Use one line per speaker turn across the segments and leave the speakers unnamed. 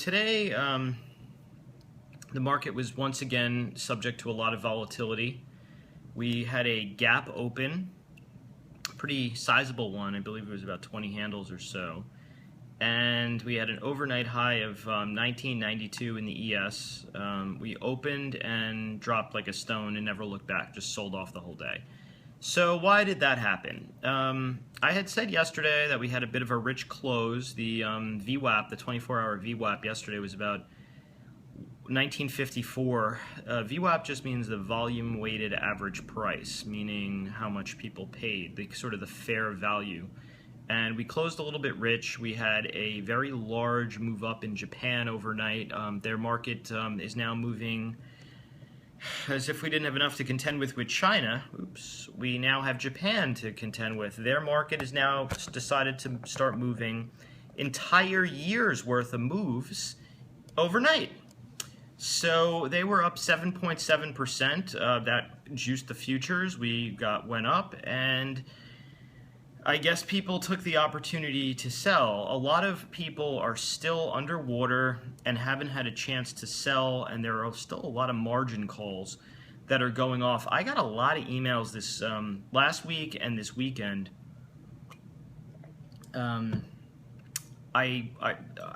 Today, the market was once again subject to a lot of volatility. We had a gap open, a pretty sizable one. I believe it was about 20 handles or so. And we had an overnight high of 1992 in the ES. We opened and dropped like a stone and never looked back, just sold off the whole day. So why did that happen? I had said yesterday that we had a bit of a rich close. The VWAP, the 24-hour VWAP yesterday was about 1954. VWAP just means the volume weighted average price, meaning how much people paid, sort of the fair value. And we closed a little bit rich. We had a very large move up in Japan overnight. Their market is now moving as if we didn't have enough to contend with China. Oops, we now have Japan to contend with. Their market is now decided to start moving entire years worth of moves overnight. So they were up 7.7%. That juiced the futures. We went up, and I guess people took the opportunity to sell. A lot of people are still underwater and haven't had a chance to sell, and there are still a lot of margin calls that are going off. I got a lot of emails this last week and this weekend. I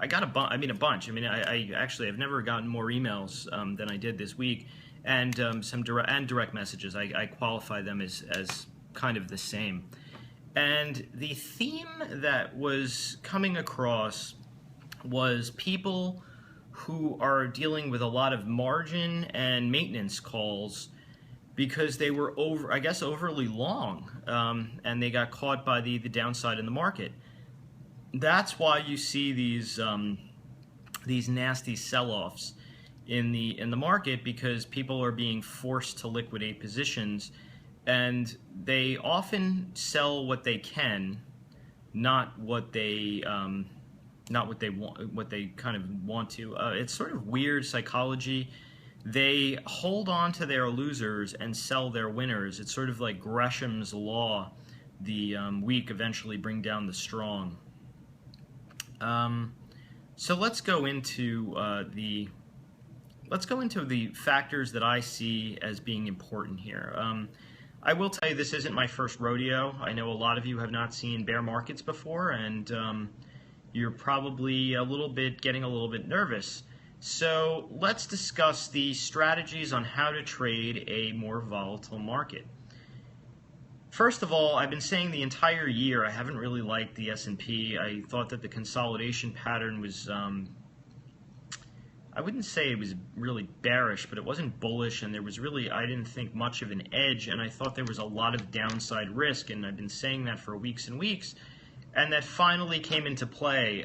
got a bunch. I actually have never gotten more emails than I did this week, and some direct messages. I qualify them as kind of the same. And the theme that was coming across was people who are dealing with a lot of margin and maintenance calls because they were overly long, and they got caught by the downside in the market. That's why you see these nasty sell-offs in the market, because people are being forced to liquidate positions. And they often sell what they can, not what they want, what they kind of want to. It's sort of weird psychology. They hold on to their losers and sell their winners. It's sort of like Gresham's law: the weak eventually bring down the strong. So let's go into the factors that I see as being important here. I will tell you, this isn't my first rodeo. I know a lot of you have not seen bear markets before, and you're probably getting a little bit nervous. So let's discuss the strategies on how to trade a more volatile market. First of all, I've been saying the entire year I haven't really liked the S&P. I thought that the consolidation pattern was I wouldn't say it was really bearish, but it wasn't bullish, and there was really, I didn't think, much of an edge, and I thought there was a lot of downside risk, and I've been saying that for weeks and weeks, and that finally came into play.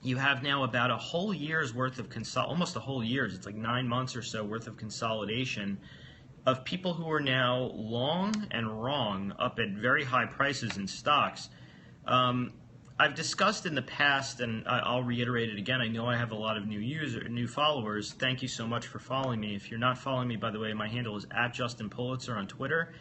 You have now about a whole year's worth of almost a whole year's, it's like 9 months or so worth of consolidation of people who are now long and wrong up at very high prices in stocks. I've discussed in the past, and I'll reiterate it again. I know I have a lot of new followers. Thank you so much for following me. If you're not following me, by the way, my handle is @JustinPulitzer on Twitter,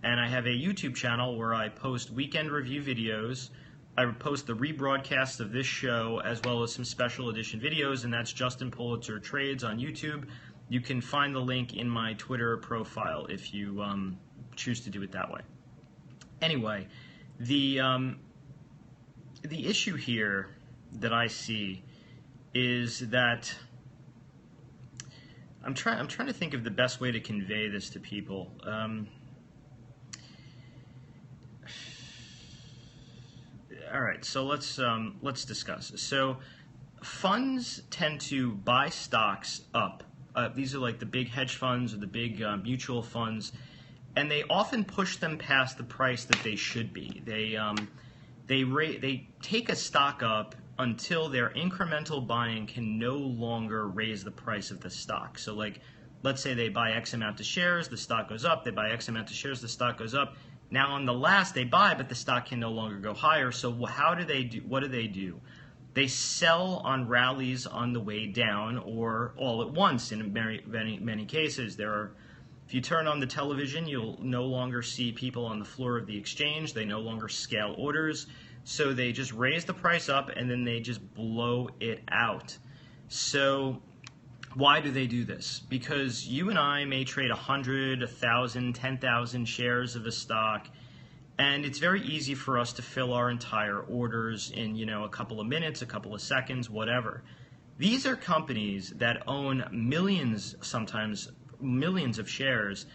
and I have a YouTube channel where I post weekend review videos. I post the rebroadcast of this show as well as some special edition videos, and that's Justin Pulitzer Trades on YouTube. You can find the link in my Twitter profile if you choose to do it that way. Anyway, the issue here that I see is that I'm trying to think of the best way to convey this to people. All right, so let's discuss. So funds tend to buy stocks up. These are like the big hedge funds or the big mutual funds, and they often push them past the price that they should be. They take a stock up until their incremental buying can no longer raise the price of the stock. So like, let's say they buy X amount of shares, the stock goes up. They buy X amount of shares, the stock goes up. Now on the last they buy, but the stock can no longer go higher. So what do they do? They sell on rallies on the way down, or all at once in many cases. If you turn on the television, you'll no longer see people on the floor of the exchange. They no longer scale orders. So they just raise the price up and then they just blow it out. So why do they do this? Because you and I may trade 100, 1,000, 10,000 shares of a stock, and it's very easy for us to fill our entire orders in, a couple of minutes, a couple of seconds, whatever. These are companies that own millions, sometimes millions of shares,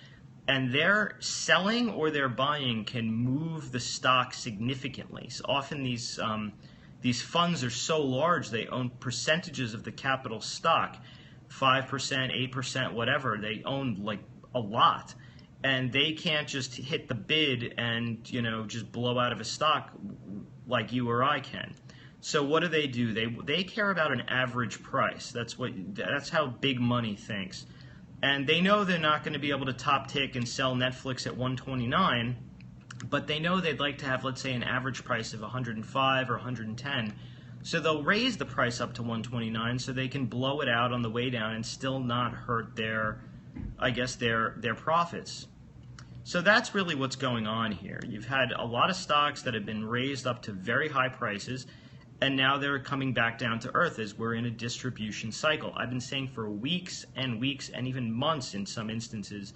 and their selling or their buying can move the stock significantly. So often these funds are so large, they own percentages of the capital stock, 5%, 8%, whatever. They own like a lot. And they can't just hit the bid and, just blow out of a stock like you or I can. So what do? They care about an average price. That's how big money thinks. And they know they're not going to be able to top tick and sell Netflix at 129, but they know they'd like to have, let's say, an average price of 105 or 110. So they'll raise the price up to 129 so they can blow it out on the way down and still not hurt their profits. So that's really what's going on here. You've had a lot of stocks that have been raised up to very high prices, and now they're coming back down to earth as we're in a distribution cycle. I've been saying for weeks and weeks and even months in some instances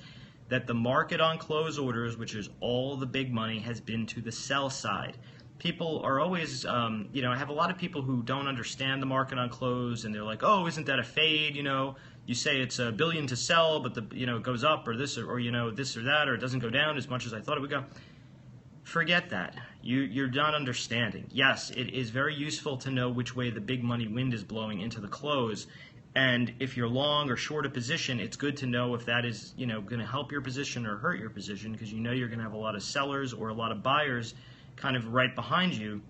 that the market on close orders, which is all the big money, has been to the sell side. People are always, I have a lot of people who don't understand the market on close, and they're like, oh, isn't that a fade, You say it's $1 billion to sell, but it goes up or this or this or that, or it doesn't go down as much as I thought it would go. Forget that. You're not understanding. Yes, it is very useful to know which way the big money wind is blowing into the close. And if you're long or short a position, it's good to know if that is, going to help your position or hurt your position, because you're going to have a lot of sellers or a lot of buyers kind of right behind you.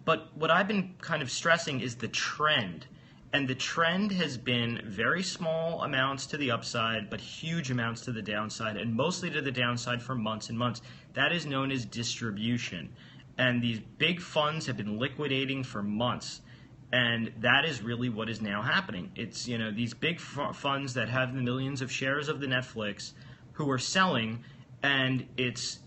But what I've been kind of stressing is the trend. And the trend has been very small amounts to the upside, but huge amounts to the downside, and mostly to the downside for months and months. That is known as distribution. And these big funds have been liquidating for months. And that is really what is now happening. It's, these big funds that have the millions of shares of the Netflix who are selling, and it's,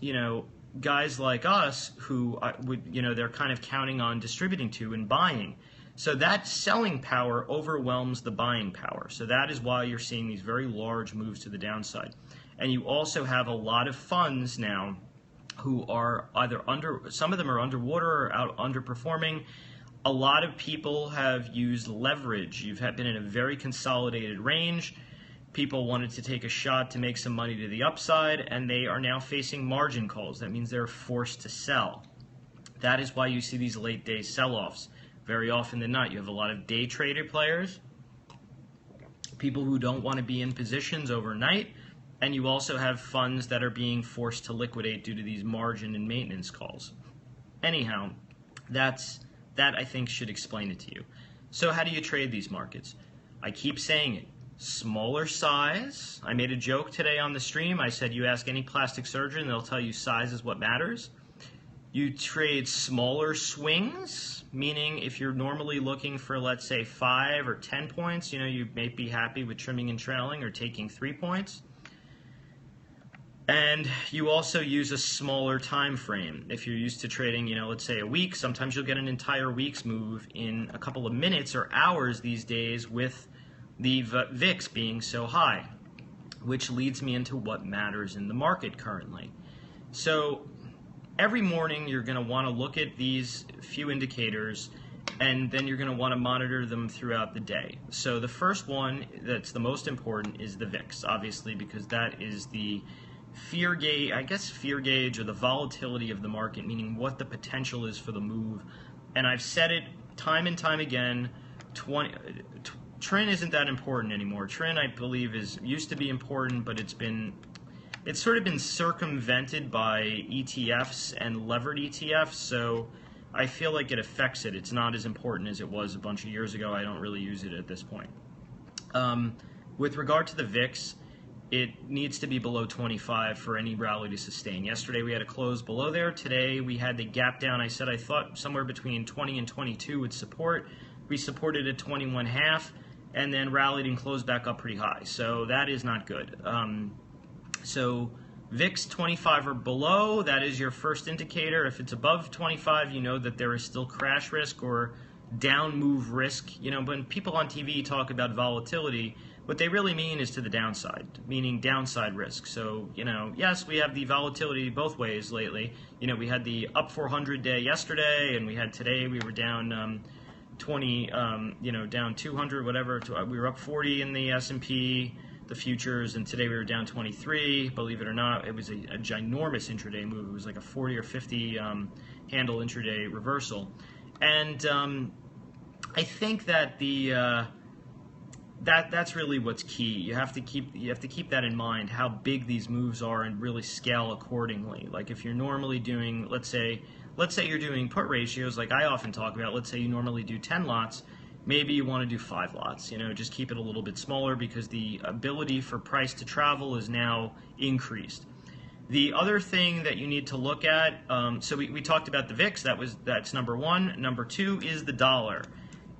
guys like us who they're kind of counting on distributing to and buying. So that selling power overwhelms the buying power. So that is why you're seeing these very large moves to the downside. And you also have a lot of funds now who are either some of them are underwater or out underperforming. A lot of people have used leverage. You've been in a very consolidated range. People wanted to take a shot to make some money to the upside, and they are now facing margin calls. That means they're forced to sell. That is why you see these late day sell-offs. Very often than not, you have a lot of day trader players, people who don't want to be in positions overnight, and you also have funds that are being forced to liquidate due to these margin and maintenance calls. Anyhow, that I think should explain it to you. So how do you trade these markets? I keep saying it. Smaller size. I made a joke today on the stream. I said you ask any plastic surgeon, they'll tell you size is what matters. You trade smaller swings, meaning if you're normally looking for, let's say, 5 or 10 points, you may be happy with trimming and trailing or taking 3 points. And you also use a smaller time frame. If you're used to trading, let's say a week, sometimes you'll get an entire week's move in a couple of minutes or hours these days with the VIX being so high, which leads me into what matters in the market currently. So every morning you're going to want to look at these few indicators, and then you're going to want to monitor them throughout the day. So the first one that's the most important is the VIX, obviously, because that is the fear gauge or the volatility of the market, meaning what the potential is for the move. And I've said it time and time again, TRIN isn't that important anymore. TRIN, I believe, used to be important, but it's sort of been circumvented by ETFs and levered ETFs, so I feel like it affects it. It's not as important as it was a bunch of years ago. I don't really use it at this point. With regard to the VIX, it needs to be below 25 for any rally to sustain. Yesterday we had a close below there. Today we had the gap down. I said I thought somewhere between 20 and 22 would support. We supported at 21.5 and then rallied and closed back up pretty high. So that is not good. So VIX 25 or below, that is your first indicator. If it's above 25, you know that there is still crash risk or down move risk. When people on TV talk about volatility, what they really mean is to the downside, meaning downside risk. So, yes, we have the volatility both ways lately. We had the up 400 day yesterday, and we had today we were down 20, down 200, whatever. We were up 40 in the S&P, the futures, and today we were down 23. Believe it or not, it was a ginormous intraday move. It was like a 40 or 50 handle intraday reversal. And I think that that's really what's key. You have to keep that in mind, how big these moves are, and really scale accordingly. Like if you're normally doing, let's say you're doing put ratios, like I often talk about. Let's say you normally do 10 lots, maybe you want to do 5 lots. Just keep it a little bit smaller because the ability for price to travel is now increased. The other thing that you need to look at, so we talked about the VIX. That's number one. Number two is the dollar.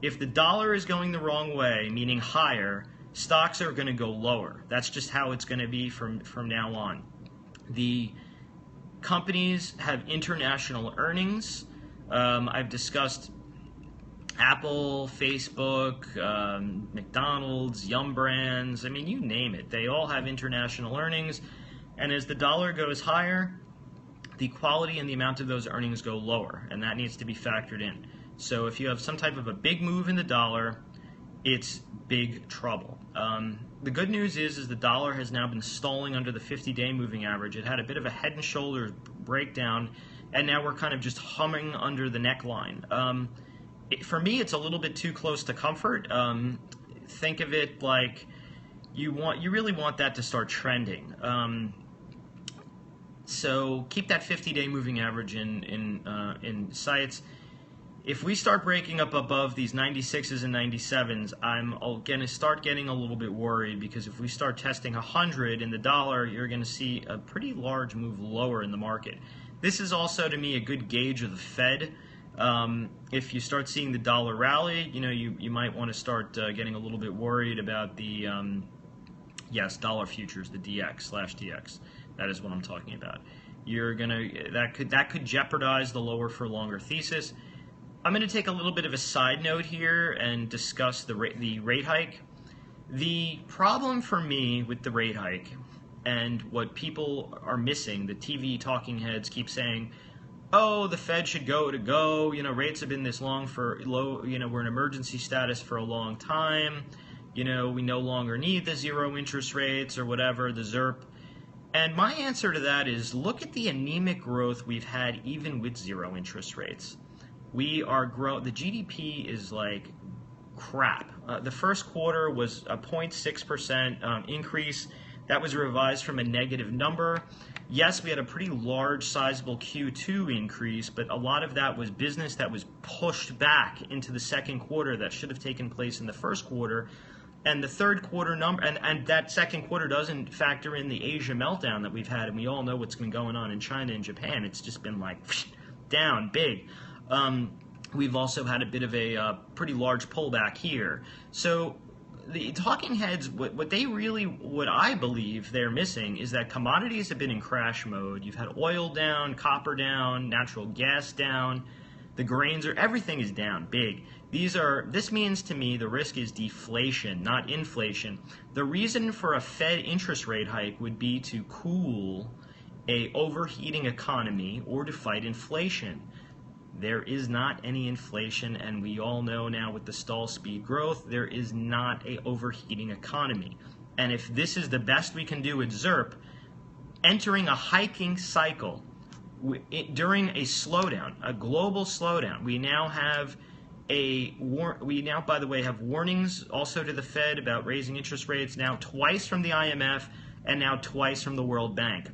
If the dollar is going the wrong way, meaning higher, stocks are going to go lower. That's just how it's going to be from now on. The companies have international earnings. I've discussed Apple, Facebook, McDonald's, Yum Brands. I mean, you name it. They all have international earnings. And as the dollar goes higher, the quality and the amount of those earnings go lower, and that needs to be factored in. So if you have some type of a big move in the dollar, it's big trouble. The good news is the dollar has now been stalling under the 50-day moving average. It had a bit of a head and shoulders breakdown, and now we're kind of just humming under the neckline. For me, it's a little bit too close to comfort. Think of it like you really want that to start trending. So keep that 50-day moving average in sights. If we start breaking up above these 96s and 97s, I'm going to start getting a little bit worried, because if we start testing 100 in the dollar, you're going to see a pretty large move lower in the market. This is also, to me, a good gauge of the Fed. If you start seeing the dollar rally, you might want to start getting a little bit worried about the dollar futures, the DX/DX. That is what I'm talking about. That could jeopardize the lower for longer thesis. I'm going to take a little bit of a side note here and discuss the rate hike. The problem for me with the rate hike, and what people are missing, the TV talking heads keep saying, oh, the Fed should go, rates have been this long for low, we're in emergency status for a long time, we no longer need the zero interest rates or whatever, the ZIRP. And my answer to that is, look at the anemic growth we've had even with zero interest rates. The GDP is like crap. The first quarter was a 0.6% increase. That was revised from a negative number. Yes, we had a pretty large, sizable Q2 increase, but a lot of that was business that was pushed back into the second quarter that should have taken place in the first quarter. And the third quarter number, and that second quarter doesn't factor in the Asia meltdown that we've had, and we all know what's been going on in China and Japan. It's just been like down big. We've also had a bit of a pretty large pullback here. So the talking heads, what I believe they're missing is that commodities have been in crash mode. You've had oil down, copper down, natural gas down, the grains everything is down big. This means to me the risk is deflation, not inflation. The reason for a Fed interest rate hike would be to cool a overheating economy or to fight inflation. There is not any inflation, and we all know now with the stall speed growth, there is not a overheating economy. And if this is the best we can do at ZIRP, entering a hiking cycle during a slowdown, a global slowdown, we now, by the way, have warnings also to the Fed about raising interest rates, now twice from the IMF and now twice from the World Bank.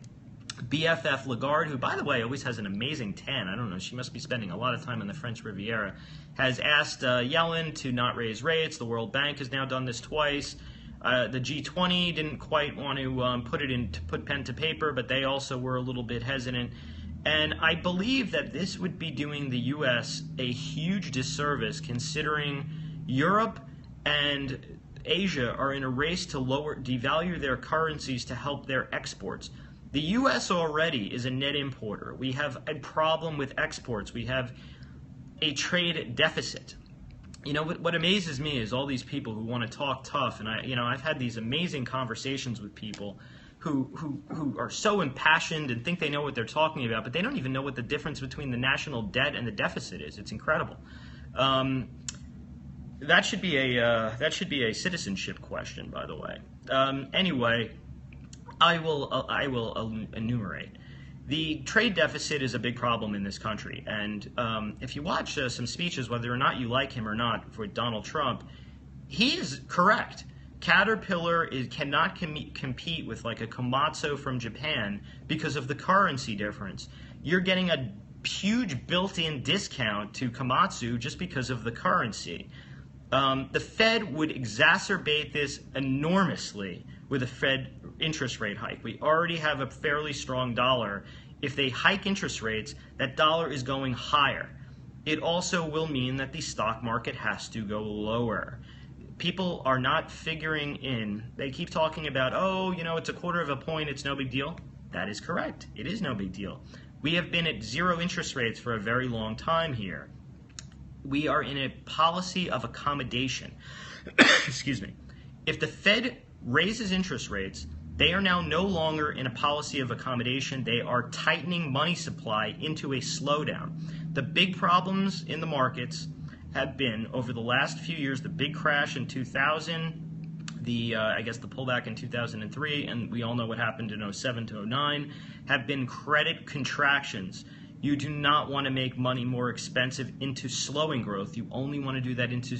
BFF Lagarde, who, by the way, always has an amazing tan, I don't know, she must be spending a lot of time on the French Riviera, has asked Yellen to not raise rates. The World Bank has now done this twice. The G20 didn't quite want to put pen to paper, but they also were a little bit hesitant. And I believe that this would be doing the U.S. a huge disservice, considering Europe and Asia are in a race to devalue their currencies to help their exports. The U.S. already is a net importer. We have a problem with exports. We have a trade deficit. what amazes me is all these people who want to talk tough, and I've had these amazing conversations with people who are so impassioned and think they know what they're talking about, but they don't even know what the difference between the national debt and the deficit is. It's incredible. That should be a citizenship question, by the way. Anyway, I will enumerate. The trade deficit is a big problem in this country, and if you watch some speeches, whether or not you like him or not, for Donald Trump, he is correct. Caterpillar cannot compete with like a Komatsu from Japan because of the currency difference. You're getting a huge built-in discount to Komatsu just because of the currency. The Fed would exacerbate this enormously with a Fed interest rate hike. We already have a fairly strong dollar. If they hike interest rates, that dollar is going higher. It also will mean that the stock market has to go lower. People are not figuring in. They keep talking about, oh, it's a quarter of a point, it's no big deal. That is correct. It is no big deal. We have been at zero interest rates for a very long time here. We are in a policy of accommodation. Excuse me. If the Fed raises interest rates, they are now no longer in a policy of accommodation. They are tightening money supply into a slowdown. The big problems in the markets have been, over the last few years, the big crash in 2000, the pullback in 2003, and we all know what happened in 07 to 09, have been credit contractions. You do not want to make money more expensive into slowing growth. You only want to do that into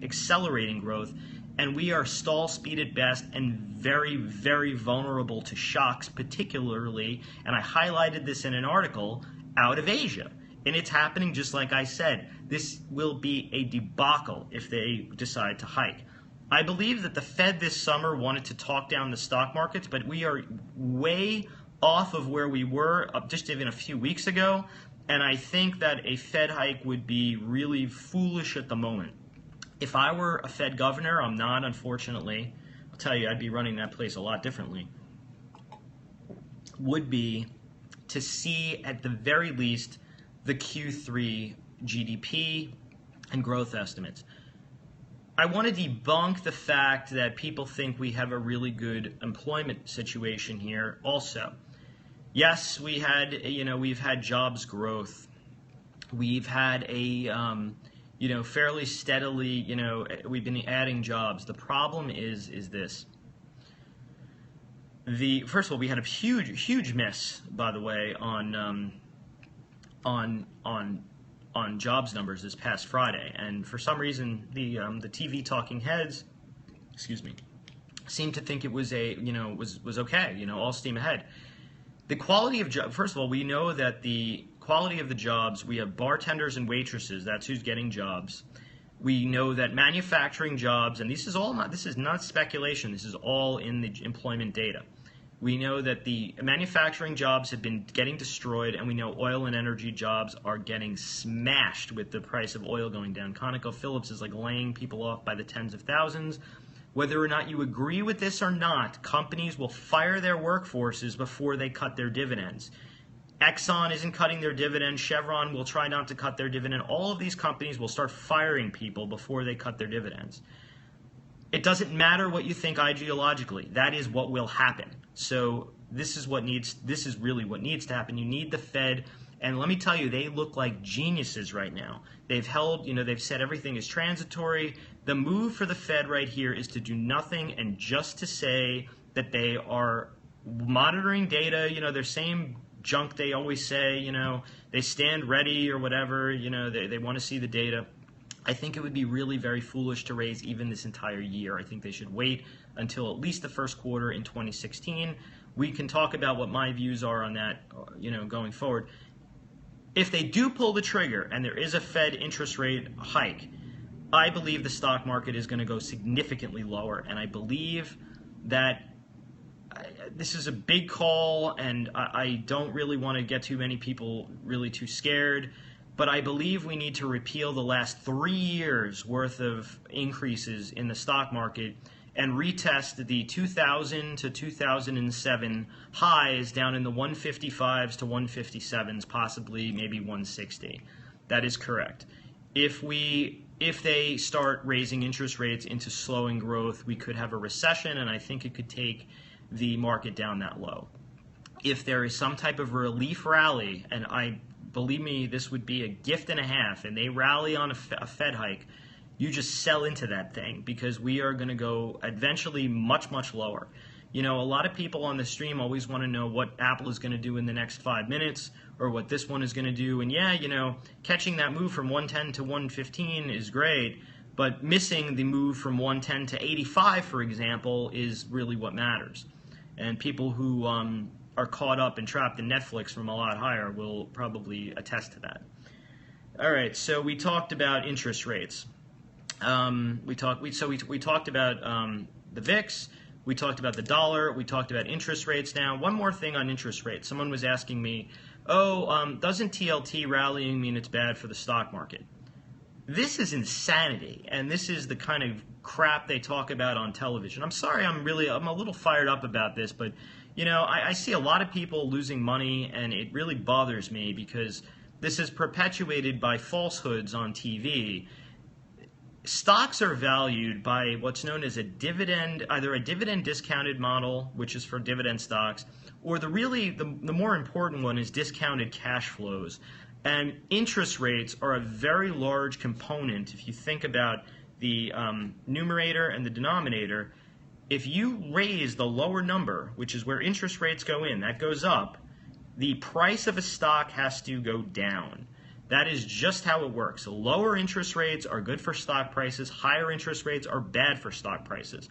accelerating growth. And we are stall speed at best and very, very vulnerable to shocks, particularly, and I highlighted this in an article, out of Asia. And it's happening just like I said. This will be a debacle if they decide to hike. I believe that the Fed this summer wanted to talk down the stock markets, but we are way off of where we were just even a few weeks ago. And I think that a Fed hike would be really foolish at the moment. If I were a Fed governor, I'm not, unfortunately, I'll tell you, I'd be running that place a lot differently, would be to see at the very least the Q3 GDP and growth estimates. I want to debunk the fact that people think we have a really good employment situation here also. Yes, we've had jobs growth. We've had a fairly steadily, we've been adding jobs. The problem is this. First of all, we had a huge miss, by the way, on jobs numbers this past Friday, and for some reason the TV talking heads, seemed to think it was was okay, all steam ahead. The quality of jobs. First of all, we know that the quality of the jobs. We have bartenders and waitresses. That's who's getting jobs. We know that manufacturing jobs, and this is not speculation. This is all in the employment data. We know that the manufacturing jobs have been getting destroyed, and we know oil and energy jobs are getting smashed with the price of oil going down. ConocoPhillips is like laying people off by the tens of thousands. Whether or not you agree with this or not, companies will fire their workforces before they cut their dividends. Exxon isn't cutting their dividend. Chevron will try not to cut their dividend. All of these companies will start firing people before they cut their dividends. It doesn't matter what you think ideologically. That is what will happen. So this is really what needs to happen. You need the Fed, and let me tell you, they look like geniuses right now. They've said everything is transitory. The move for the Fed right here is to do nothing and just to say that they are monitoring data, their same junk they always say, they stand ready or whatever, they want to see the data. I think it would be really very foolish to raise even this entire year. I think they should wait until at least the first quarter in 2016. We can talk about what my views are on that, going forward. If they do pull the trigger and there is a Fed interest rate hike, I believe the stock market is going to go significantly lower, and I believe that this is a big call, and I don't really want to get too many people really too scared, but I believe we need to repeal the last 3 years worth of increases in the stock market and retest the 2000 to 2007 highs down in the 155s to 157s, possibly maybe 160. That is correct. If we if they start raising interest rates into slowing growth, we could have a recession, and I think it could take the market down that low. If there is some type of relief rally, and believe me, this would be a gift and a half, and they rally on a Fed hike, you just sell into that thing, because we are going to go eventually much, much lower. You know, a lot of people on the stream always want to know what Apple is going to do in the next 5 minutes, or what this one is going to do. And yeah, you know, catching that move from 110 to 115 is great, but missing the move from 110 to 85, for example, is really what matters. And people who are caught up and trapped in Netflix from a lot higher will probably attest to that. All right, so we talked about interest rates. We talked about the VIX. We talked about the dollar. We talked about interest rates. Now, one more thing on interest rates. Someone was asking me, doesn't TLT rallying mean it's bad for the stock market? This is insanity, and this is the kind of crap they talk about on television. I'm sorry, I'm a little fired up about this, but you know, I see a lot of people losing money, and it really bothers me because this is perpetuated by falsehoods on TV. Stocks are valued by what's known as either a dividend discounted model, which is for dividend stocks, or the more important one is discounted cash flows. And interest rates are a very large component. If you think about the numerator and the denominator, if you raise the lower number, which is where interest rates go in, that goes up, the price of a stock has to go down. That is just how it works. So lower interest rates are good for stock prices. Higher interest rates are bad for stock prices.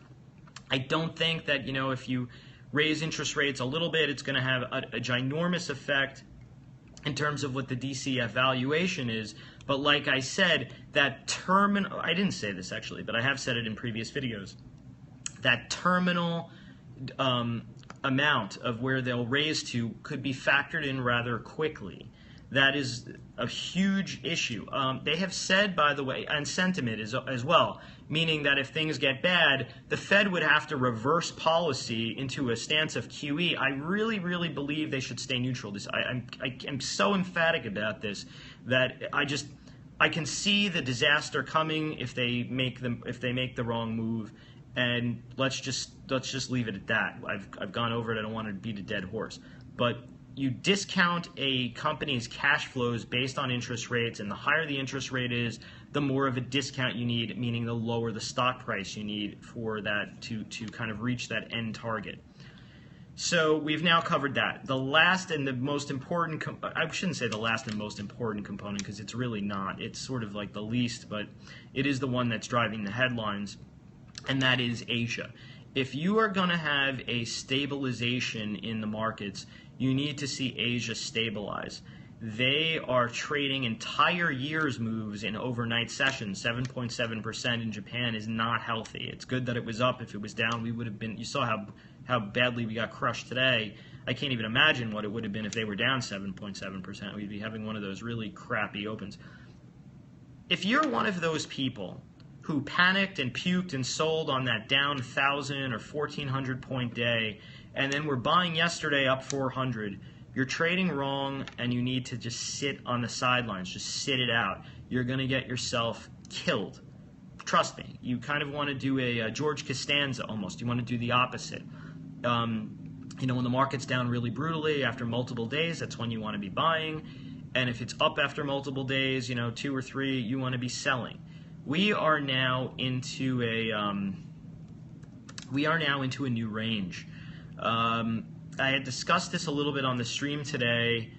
I don't think that, you know, if you raise interest rates a little bit, it's going to have a ginormous effect in terms of what the DCF valuation is. But like I said, that terminal, I didn't say this actually, but I have said it in previous videos, that terminal amount of where they'll raise to could be factored in rather quickly. That is a huge issue. They have said, by the way, and sentiment as well, meaning that if things get bad, the Fed would have to reverse policy into a stance of QE. I really, really believe they should stay neutral. I'm so emphatic about this that I can see the disaster coming if they make the wrong move. And let's just leave it at that. I've gone over it. I don't want to beat a dead horse, but you discount a company's cash flows based on interest rates, and the higher the interest rate is, the more of a discount you need, meaning the lower the stock price you need for that to kind of reach that end target. So we've now covered that. The last and the most important, I shouldn't say the last and most important component, because it's really not. It's sort of like the least, but it is the one that's driving the headlines, and that is Asia. If you are going to have a stabilization in the markets, you need to see Asia stabilize. They are trading entire years moves in overnight sessions. 7.7% in Japan is not healthy. It's good that it was up. If it was down, we would have been, you saw how badly we got crushed today. I can't even imagine what it would have been if they were down 7.7%. We'd be having one of those really crappy opens. If you're one of those people who panicked and puked and sold on that down 1,000 or 1,400 point day, and then we're buying yesterday up 400, you're trading wrong, and you need to just sit on the sidelines. Just sit it out. You're going to get yourself killed. Trust me. You kind of want to do a George Costanza almost. You want to do the opposite. You know, when the market's down really brutally after multiple days, that's when you want to be buying. And if it's up after multiple days, you know, 2 or 3, you want to be selling. We are now into a new range. I had discussed this a little bit on the stream today,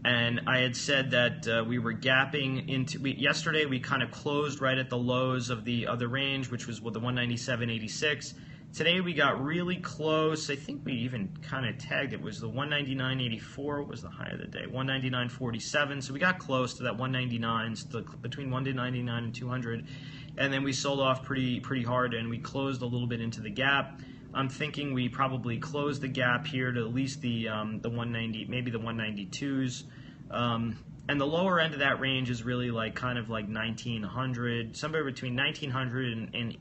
and I had said that we were gapping into. Yesterday we kind of closed right at the lows of the other range, which was with the 197.86. Today we got really close. I think we even kind of tagged it. Was the 199.84 was the high of the day. 199.47. So we got close to that 199, between 199 and 200, and then we sold off pretty hard, and we closed a little bit into the gap. I'm thinking we probably closed the gap here to at least the 190, maybe the 192s. And the lower end of that range is really like kind of like 1900, somewhere between 1900 and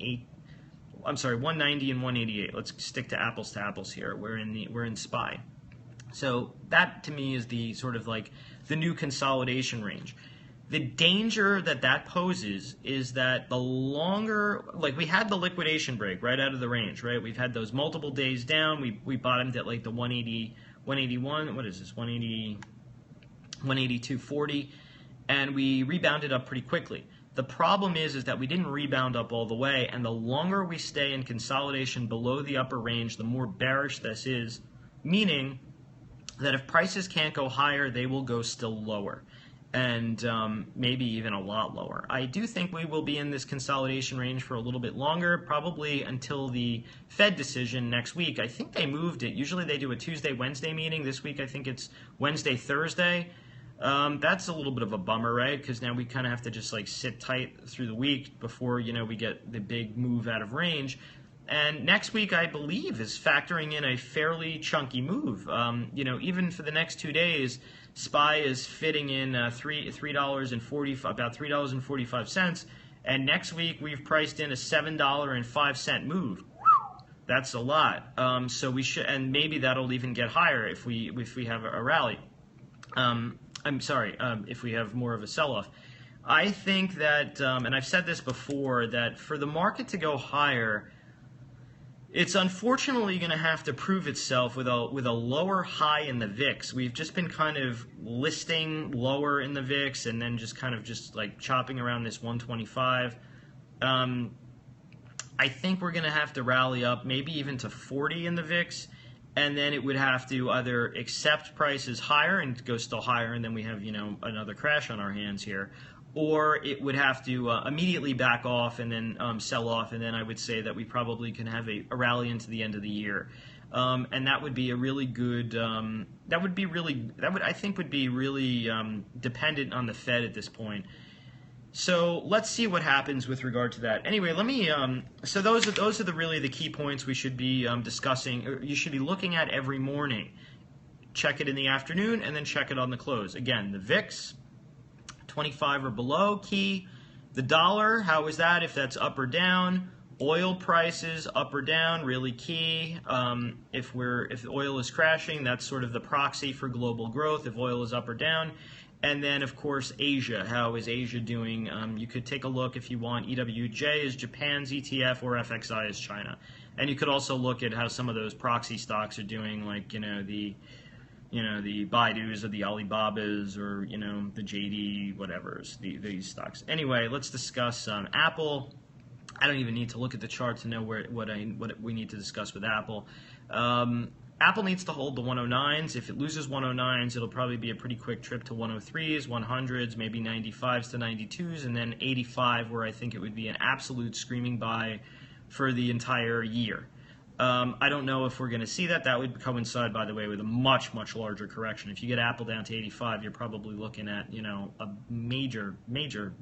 190 and 188. Let's stick to apples here. We're in SPY. So that to me is the sort of like the new consolidation range. The danger that that poses is that the longer, like we had the liquidation break right out of the range, right? We've had those multiple days down. We bottomed at like the 180, 181, what is this, 180, 182.40, and we rebounded up pretty quickly. The problem is that we didn't rebound up all the way, and the longer we stay in consolidation below the upper range, the more bearish this is, meaning that if prices can't go higher, they will go still lower, and maybe even a lot lower. I do think we will be in this consolidation range for a little bit longer, probably until the Fed decision next week. I think they moved it. Usually they do a Tuesday, Wednesday meeting. This week I think it's Wednesday, Thursday. That's a little bit of a bummer, right? Because now we kind of have to just like sit tight through the week before, you know, we get the big move out of range. And next week, I believe, is factoring in a fairly chunky move. You know, even for the next 2 days, SPY is fitting in $3.40, about $3.45, and next week we've priced in a $7.05 move. That's a lot. So we should, and maybe that'll even get higher if we have a rally. I'm sorry, if we have more of a sell-off. I think that, and I've said this before, that for the market to go higher, it's unfortunately going to have to prove itself with a lower high in the VIX. We've just been kind of listing lower in the VIX and then just kind of just like chopping around this 125. I think we're going to have to rally up maybe even to 40 in the VIX, and then it would have to either accept prices higher and go still higher, and then we have, you know, another crash on our hands here, or it would have to immediately back off and then sell off, and then I would say that we probably can have a rally into the end of the year, and that would be a really good. I think would be really dependent on the Fed at this point. So let's see what happens with regard to that. Anyway, let me. So those are really the key points we should be discussing. Or you should be looking at every morning. Check it in the afternoon, and then check it on the close. Again, the VIX. 25 or below, key. The dollar, how is that, if that's up or down? Oil prices, up or down, really key. If oil is crashing, that's sort of the proxy for global growth, if oil is up or down. And then, of course, Asia. How is Asia doing? You could take a look if you want. EWJ is Japan's ETF, or FXI is China. And you could also look at how some of those proxy stocks are doing, like, the Baidus or the Alibabas, or, the JD whatevers, these stocks. Anyway, let's discuss Apple. I don't even need to look at the chart to know what we need to discuss with Apple. Apple needs to hold the 109s. If it loses 109s, it'll probably be a pretty quick trip to 103s, 100s, maybe 95s to 92s, and then 85, where I think it would be an absolute screaming buy for the entire year. I don't know if we're going to see that. That would coincide, by the way, with a much, much larger correction. If you get Apple down to 85, you're probably looking at, a major, major,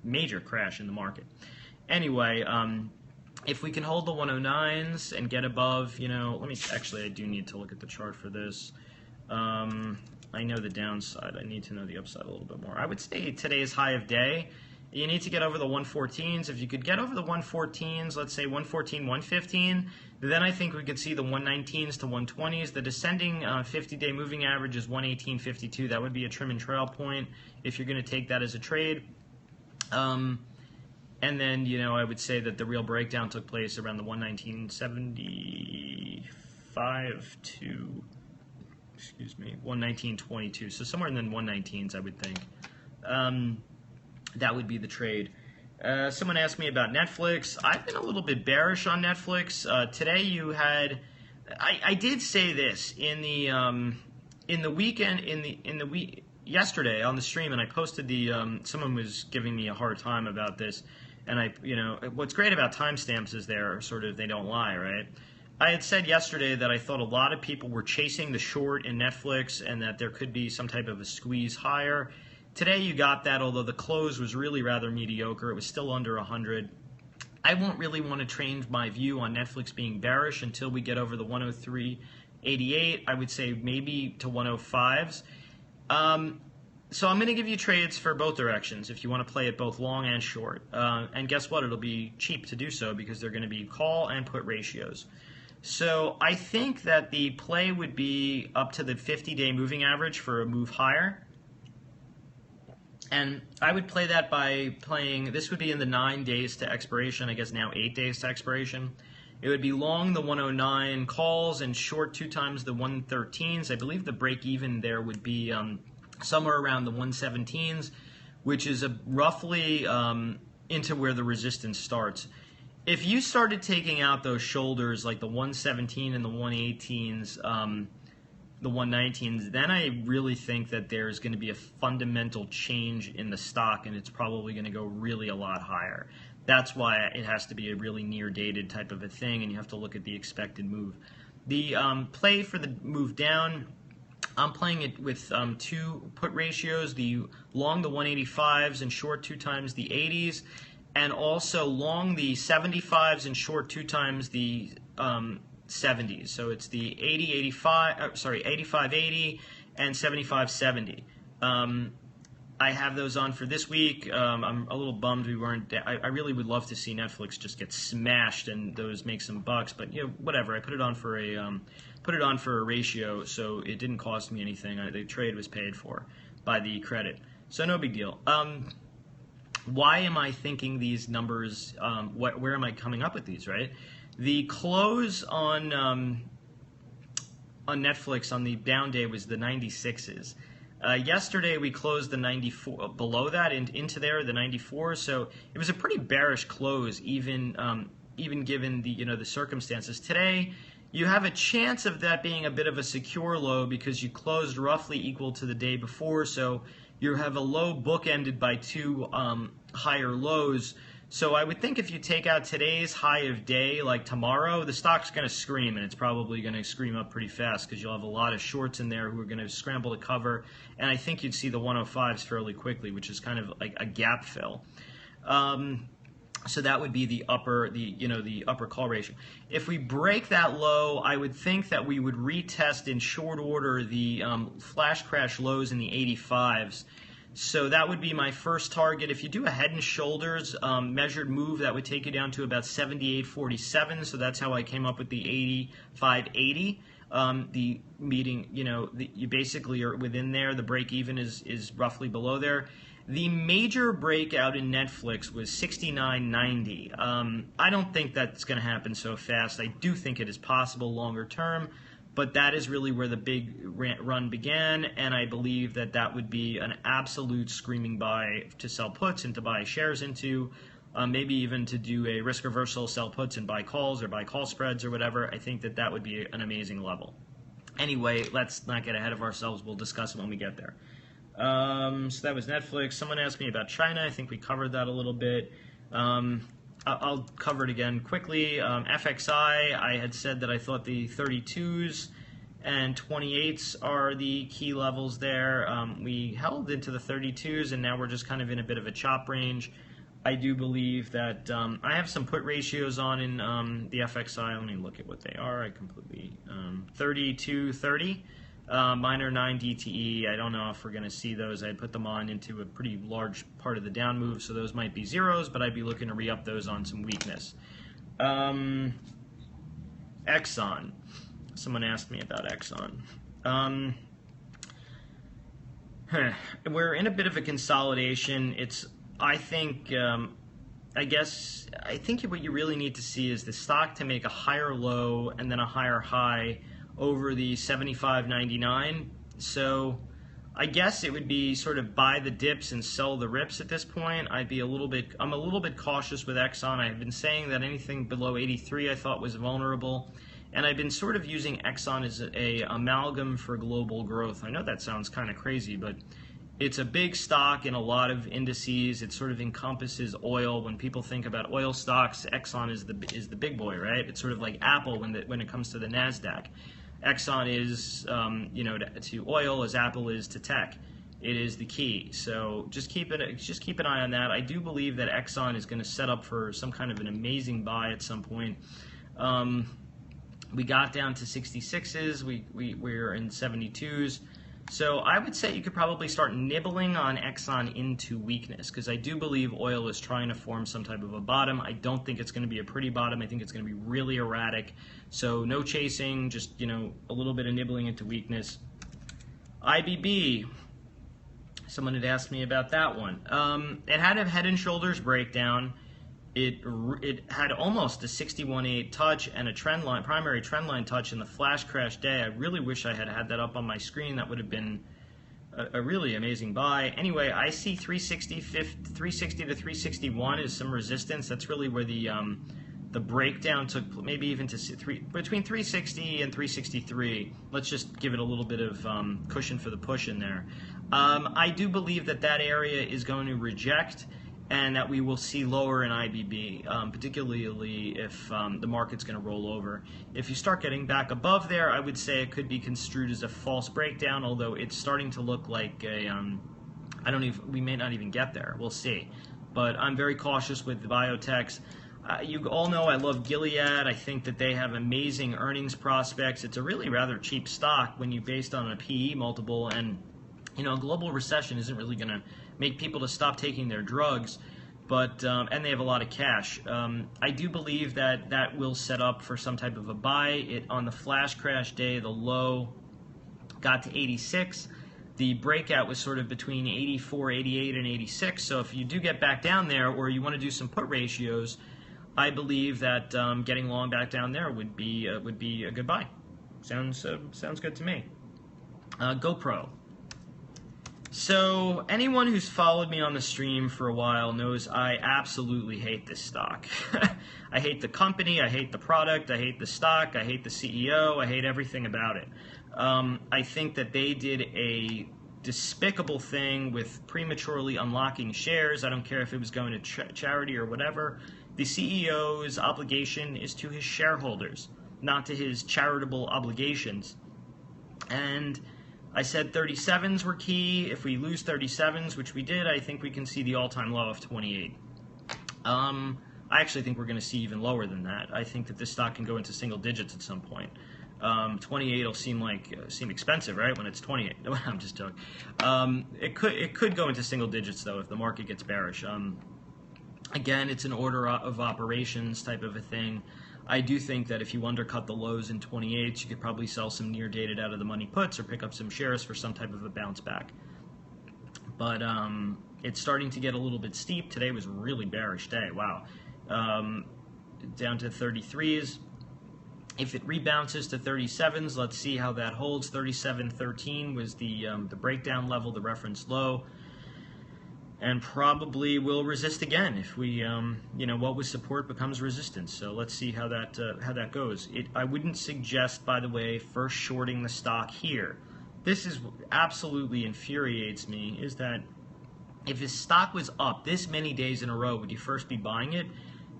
major crash in the market. Anyway, if we can hold the 109s and get above, I do need to look at the chart for this. I know the downside. I need to know the upside a little bit more. I would say today's high of day, you need to get over the 114s. If you could get over the 114s, let's say 114, 115, then I think we could see the 119s to 120s. The descending 50-day moving average is 118.52. That would be a trim and trail point if you're going to take that as a trade. And then, I would say that the real breakdown took place around the 119.75 to, 119.22. So somewhere in the 119s, I would think. That would be the trade. Someone asked me about Netflix. I've been a little bit bearish on Netflix. Today you had, I did say this in the weekend, yesterday on the stream, and I posted someone was giving me a hard time about this, and what's great about timestamps is they don't lie, right? I had said yesterday that I thought a lot of people were chasing the short in Netflix and that there could be some type of a squeeze higher. Today you got that, although the close was really rather mediocre. It was still under 100. I won't really want to change my view on Netflix being bearish until we get over the 103.88. I would say maybe to 105s. So I'm going to give you trades for both directions if you want to play it both long and short. And guess what? It'll be cheap to do so because they're going to be call and put ratios. So I think that the play would be up to the 50-day moving average for a move higher. And I would play that by playing, this would be in the 9 days to expiration, I guess now 8 days to expiration. It would be long the 109 calls and short 2 times the 113s. I believe the break even there would be somewhere around the 117s, which is roughly into where the resistance starts. If you started taking out those shoulders like the 117 and the 118s, the 119s, then I really think that there's going to be a fundamental change in the stock, and it's probably going to go really a lot higher. That's why it has to be a really near-dated type of a thing, and you have to look at the expected move. The play for the move down, I'm playing it with 2 put ratios, the long the 185s and short 2 times the 80s, and also long the 75s and short 2 times the 70s. So it's the 85-80 and 75-70. I have those on for this week. I'm a little bummed we weren't. I really would love to see Netflix just get smashed and those make some bucks, but you know, whatever. I put it on for a ratio, so it didn't cost me anything. The trade was paid for by the credit, so no big deal. Why am I thinking these numbers? Where am I coming up with these? Right. The close on Netflix on the down day was the 96s. Yesterday we closed the 94 below that into there, the 94. So it was a pretty bearish close, even given the the circumstances. Today you have a chance of that being a bit of a secure low because you closed roughly equal to the day before. So you have a low bookended by 2 higher lows. So I would think if you take out today's high of day, like tomorrow, the stock's going to scream, and it's probably going to scream up pretty fast because you'll have a lot of shorts in there who are going to scramble to cover, and I think you'd see the 105s fairly quickly, which is kind of like a gap fill. So that would be the upper call ratio. If we break that low, I would think that we would retest in short order the flash crash lows in the 85s. So that would be my first target. If you do a head and shoulders measured move, that would take you down to about 78.47. So that's how I came up with the 85.80. The meeting, you basically are within there. The break even is roughly below there. The major breakout in Netflix was 69.90. I don't think that's going to happen so fast. I do think it is possible longer term. But that is really where the big run began, and I believe that that would be an absolute screaming buy to sell puts and to buy shares into, maybe even to do a risk reversal, sell puts and buy calls or buy call spreads or whatever. I think that that would be an amazing level. Anyway, let's not get ahead of ourselves. We'll discuss it when we get there. So that was Netflix. Someone asked me about China. I think we covered that a little bit. I'll cover it again quickly. FXI, I had said that I thought the 32s and 28s are the key levels there. We held into the 32s, and now we're just kind of in a bit of a chop range. I do believe that I have some put ratios on in the FXI. Let me look at what they are. I completely 32.30. Mine are 9 DTE. I don't know if we're going to see those. I put them on into a pretty large part of the down move, so those might be zeros, but I'd be looking to re-up those on some weakness. Exxon. Someone asked me about Exxon. We're in a bit of a consolidation. I think what you really need to see is the stock to make a higher low and then a higher high over the 75.99. So I guess it would be sort of buy the dips and sell the rips at this point. I'm a little bit cautious with Exxon. I've been saying that anything below 83 I thought was vulnerable, and I've been sort of using Exxon as a amalgam for global growth. I know that sounds kind of crazy, but it's a big stock in a lot of indices. It sort of encompasses oil. When people think about oil stocks, Exxon is the big boy, right? It's sort of like Apple when it comes to the NASDAQ. Exxon is, to oil as Apple is to tech. It is the key. So just keep an eye on that. I do believe that Exxon is going to set up for some kind of an amazing buy at some point. We got down to 66s. We're in 72s. So I would say you could probably start nibbling on Exxon into weakness, because I do believe oil is trying to form some type of a bottom. I don't think it's going to be a pretty bottom. I think it's going to be really erratic. So no chasing, just a little bit of nibbling into weakness. IBB, Someone had asked me about that one. It had a head and shoulders breakdown. It had almost a 61.8 touch and a trend line, primary trend line touch in the flash crash day. I really wish I had had that up on my screen. That would have been a really amazing buy. Anyway, I see 360 to 361 is some resistance. That's really where the breakdown took, maybe even to between 360 and 363. Let's just give it a little bit of cushion for the push in there. I do believe that that area is going to reject, and that we will see lower in IBB, particularly if the market's going to roll over. If you start getting back above there, I would say it could be construed as a false breakdown, although it's starting to look like a, we may not even get there. We'll see. But I'm very cautious with the biotechs. You all know I love Gilead. I think that they have amazing earnings prospects. It's a really rather cheap stock when you based on a PE multiple, and a global recession isn't really going to make people to stop taking their drugs, but and they have a lot of cash. I do believe that that will set up for some type of a buy. On the flash crash day, the low got to 86. The breakout was sort of between 84, 88, and 86. So if you do get back down there, or you want to do some put ratios, I believe that getting long back down there would be a good buy. Sounds good to me. GoPro. So anyone who's followed me on the stream for a while knows I absolutely hate this stock. I hate the company, I hate the product, I hate the stock, I hate the CEO, I hate everything about it. I think that they did a despicable thing with prematurely unlocking shares. I don't care if it was going to charity or whatever. The CEO's obligation is to his shareholders, not to his charitable obligations. And I said 37s were key. If we lose 37s, which we did, I think we can see the all-time low of 28. I actually think we're going to see even lower than that. I think that this stock can go into single digits at some point. 28 will seem expensive, right? When it's 28. No, I'm just joking. It could go into single digits though if the market gets bearish. Again, it's an order of operations type of a thing. I do think that if you undercut the lows in 28, you could probably sell some near-dated out-of-the-money puts or pick up some shares for some type of a bounce back. But it's starting to get a little bit steep. Today was a really bearish day. Wow. Down to 33s. If it rebounces to 37s, let's see how that holds. 37.13 was the breakdown level, the reference low. And probably will resist again if we, what was support becomes resistance. So let's see how that goes. I wouldn't suggest, by the way, first shorting the stock here. This is absolutely infuriates me, is that if his stock was up this many days in a row, would you first be buying it?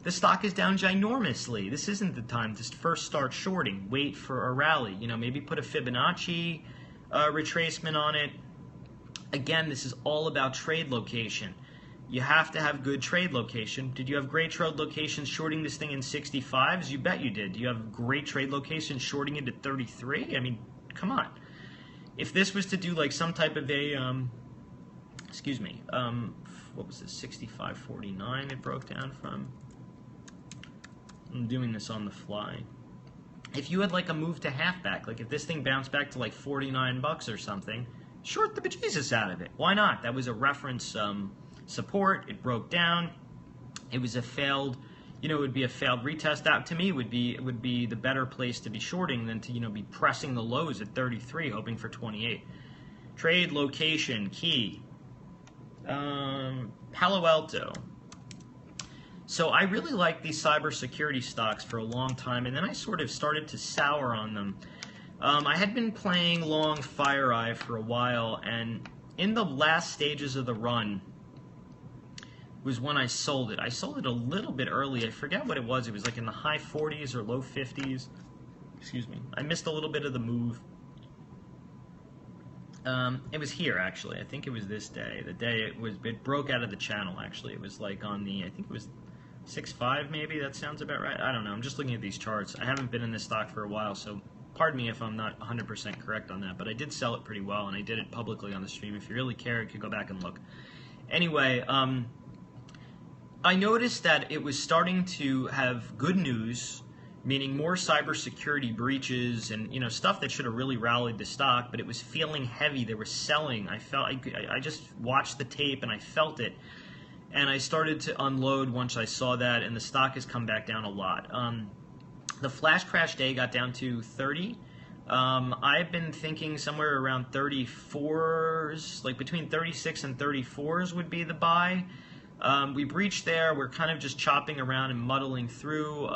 The stock is down ginormously. This isn't the time to first start shorting. Wait for a rally. Maybe put a Fibonacci retracement on it. Again, this is all about trade location. You have to have good trade location. Did you have great trade locations shorting this thing in 65s? You bet you did. Do you have great trade locations shorting it at 33? I mean, come on. If this was to do like some type of a, what was this, 65.49 it broke down from? I'm doing this on the fly. If you had like a move to halfback, like if this thing bounced back to like 49 bucks or something, short the bejesus out of it. Why not? That was a reference support. It broke down. It was a failed, it would be a failed retest. That to me would be the better place to be shorting than to be pressing the lows at 33, hoping for 28. Trade location key. Palo Alto. So I really liked these cybersecurity stocks for a long time, and then I sort of started to sour on them. I had been playing long FireEye for a while, and in the last stages of the run was when I sold it. I sold it a little bit early. I forget what it was. It was like in the high 40s or low 50s. Excuse me. I missed a little bit of the move. It was here, actually. I think it was this day. The day it broke out of the channel, actually. It was like on the, I think it was 6.5 maybe. That sounds about right. I don't know. I'm just looking at these charts. I haven't been in this stock for a while, so pardon me if I'm not 100% correct on that, but I did sell it pretty well, and I did it publicly on the stream. If you really care, you could go back and look. Anyway, I noticed that it was starting to have good news meaning more cybersecurity breaches and stuff that should have really rallied the stock, but it was feeling heavy. They were selling. I just watched the tape and I felt it, and I started to unload once I saw that, and the stock has come back down a lot. The flash crash day got down to 30. I've been thinking somewhere around 34s, like between 36 and 34s would be the buy. We breached there. We're kind of just chopping around and muddling through.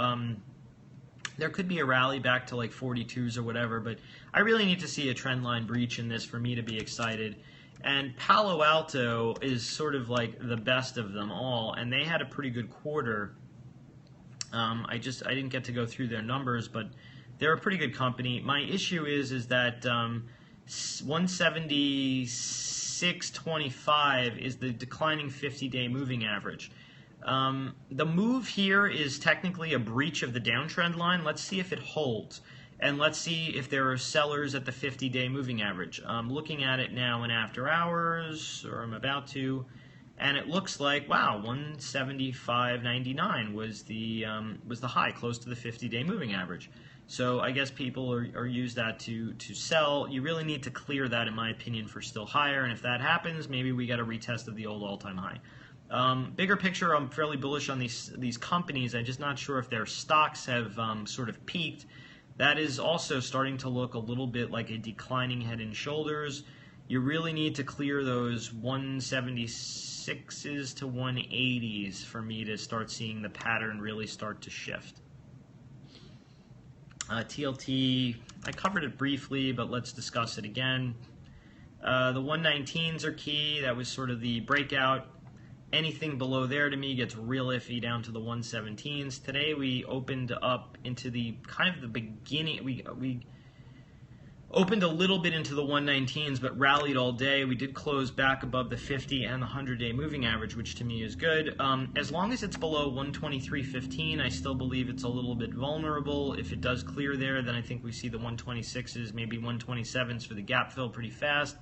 There could be a rally back to like 42s or whatever, but I really need to see a trend line breach in this for me to be excited. And Palo Alto is sort of like the best of them all, and they had a pretty good quarter. I didn't get to go through their numbers, but they're a pretty good company. My issue is that 176.25 is the declining 50-day moving average. The move here is technically a breach of the downtrend line. Let's see if it holds, and let's see if there are sellers at the 50-day moving average. I'm looking at it now in after hours, or I'm about to, and it looks like, wow, 175.99 was the high, close to the 50-day moving average. So I guess people are use that to sell. You really need to clear that, in my opinion, for still higher, and if that happens, maybe we get a retest of the old all-time high. Bigger picture, I'm fairly bullish on these companies. I'm just not sure if their stocks have sort of peaked. That is also starting to look a little bit like a declining head and shoulders. You really need to clear those 176s to 180s for me to start seeing the pattern really start to shift. TLT, I covered it briefly, but let's discuss it again. The 119s are key. That was sort of the breakout. Anything below there to me gets real iffy down to the 117s. Today we opened up into the kind of the beginning. We opened a little bit into the 119s, but rallied all day. We did close back above the 50 and the 100-day moving average, which to me is good. As long as it's below 123.15, I still believe it's a little bit vulnerable. If it does clear there, then I think we see the 126s, maybe 127s for the gap fill pretty fast.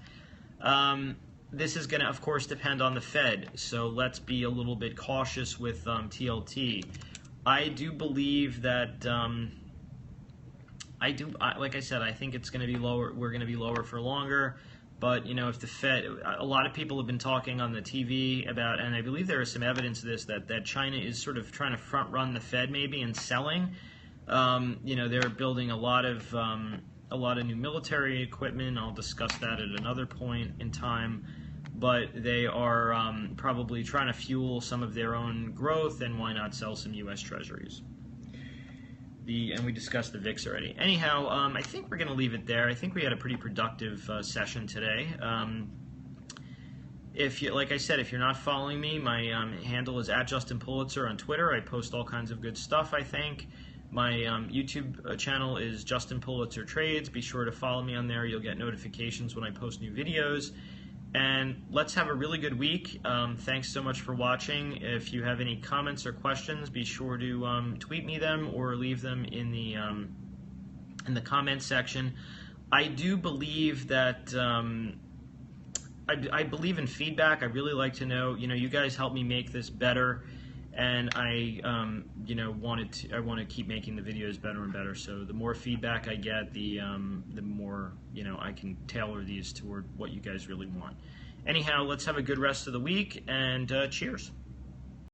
This is going to, of course, depend on the Fed, so let's be a little bit cautious with TLT. I do believe that, like I said, I think it's going to be lower. We're going to be lower for longer, but if the Fed, a lot of people have been talking on the TV about, and I believe there is some evidence of this, that China is sort of trying to front run the Fed maybe and selling. They're building a lot of new military equipment. I'll discuss that at another point in time. But they are probably trying to fuel some of their own growth, and why not sell some U.S. Treasuries? And we discussed the VIX already. Anyhow, I think we're going to leave it there. I think we had a pretty productive session today. Like I said, if you're not following me, my handle is @JustinPulitzer on Twitter. I post all kinds of good stuff, I think. My YouTube channel is Justin Pulitzer Trades. Be sure to follow me on there. You'll get notifications when I post new videos. And let's have a really good week. Thanks so much for watching. If you have any comments or questions, be sure to tweet me them or leave them in the comments section. I do believe that I believe in feedback. I really like to know. You guys help me make this better. And I want to keep making the videos better and better. So the more feedback I get, the more I can tailor these toward what you guys really want. Anyhow, let's have a good rest of the week, and cheers.